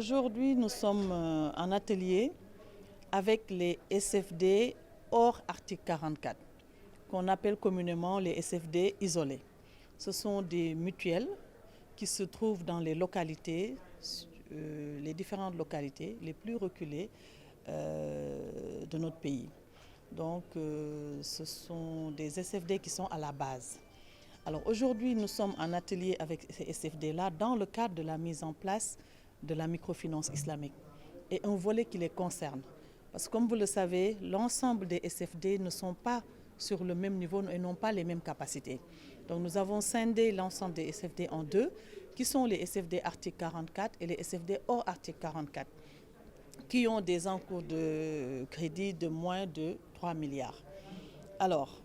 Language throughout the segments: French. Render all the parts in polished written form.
Aujourd'hui, nous sommes en atelier avec les SFD hors article 44, qu'on appelle communément les SFD isolés. Ce sont des mutuelles qui se trouvent dans les localités, les différentes localités les plus reculées de notre pays. Donc, ce sont des SFD qui sont à la base. Alors aujourd'hui, nous sommes en atelier avec ces SFD-là dans le cadre de la mise en place de la microfinance islamique et un volet qui les concerne. Parce que comme vous le savez, l'ensemble des SFD ne sont pas sur le même niveau et n'ont pas les mêmes capacités. Donc nous avons scindé l'ensemble des SFD en deux, qui sont les SFD article 44 et les SFD hors article 44, qui ont des encours de crédit de moins de 3 milliards. Alors,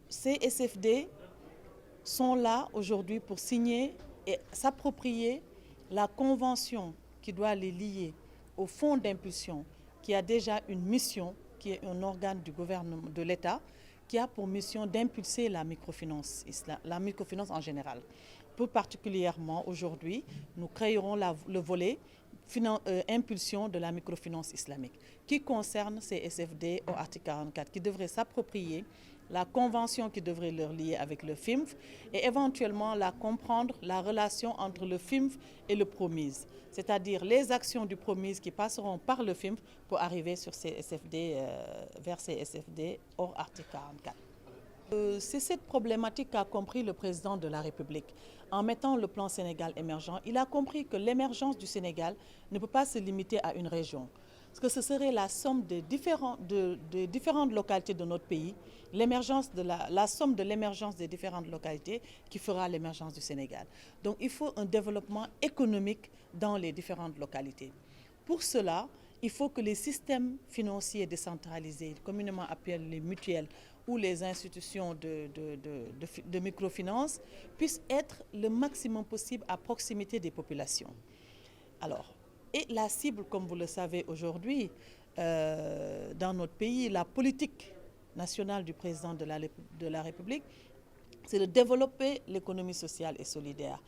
ces SFD sont là aujourd'hui pour signer et s'approprier la convention qui doit les lier au fonds d'impulsion, qui a déjà une mission, qui est un organe du gouvernement, de l'État, qui a pour mission d'impulser la microfinance en général. Plus particulièrement aujourd'hui, nous créerons le volet impulsion de la microfinance islamique, qui concerne ces SFD au article 44, qui devraient s'approprier la convention qui devrait leur lier avec le FIMF et éventuellement comprendre la relation entre le FIMF et le PROMIS, c'est-à-dire les actions du PROMIS qui passeront par le FIMF pour arriver sur ces SFD, vers ces SFD hors article 44. C'est cette problématique qu'a compris le président de la République. En mettant le plan Sénégal émergent, il a compris que l'émergence du Sénégal ne peut pas se limiter à une région. Parce que ce serait la somme des différentes localités de notre pays, la somme de l'émergence des différentes localités qui fera l'émergence du Sénégal. Donc il faut un développement économique dans les différentes localités. Pour cela, il faut que les systèmes financiers décentralisés, communément appelés les mutuelles ou les institutions de microfinance, puissent être le maximum possible à proximité des populations. Alors, et la cible, comme vous le savez aujourd'hui, dans notre pays, la politique nationale du président de la République, c'est de développer l'économie sociale et solidaire.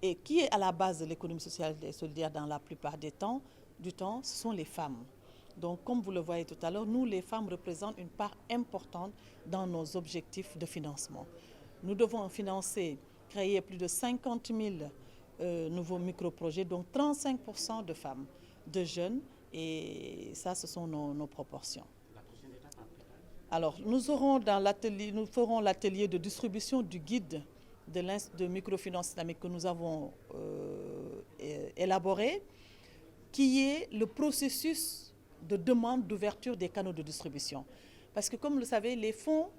Et qui est à la base de l'économie sociale et solidaire dans la plupart du temps, ce sont les femmes. Donc, comme vous le voyez tout à l'heure, nous, les femmes, représentent une part importante dans nos objectifs de financement. Nous devons créer plus de 50 000 nouveaux micro-projets, donc 35% de femmes, de jeunes, et ça, ce sont nos proportions. La prochaine étape après? Alors, nous ferons l'atelier de distribution du guide de microfinance islamique que nous avons élaboré, qui est le processus de demande d'ouverture des canaux de distribution. Parce que, comme vous le savez, les fonds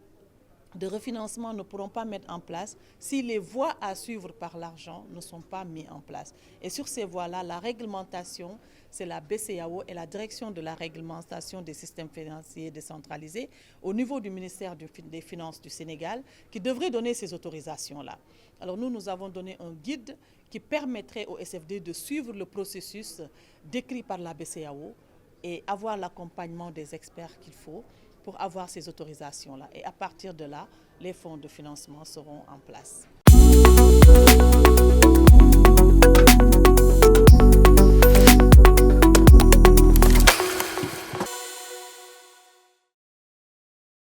de refinancement ne pourront pas mettre en place si les voies à suivre par l'argent ne sont pas mises en place. Et sur ces voies-là, la réglementation, c'est la BCEAO et la direction de la réglementation des systèmes financiers décentralisés au niveau du ministère des Finances du Sénégal qui devrait donner ces autorisations-là. Alors nous avons donné un guide qui permettrait au SFD de suivre le processus décrit par la BCEAO et avoir l'accompagnement des experts qu'il faut pour avoir ces autorisations-là. Et à partir de là, les fonds de financement seront en place.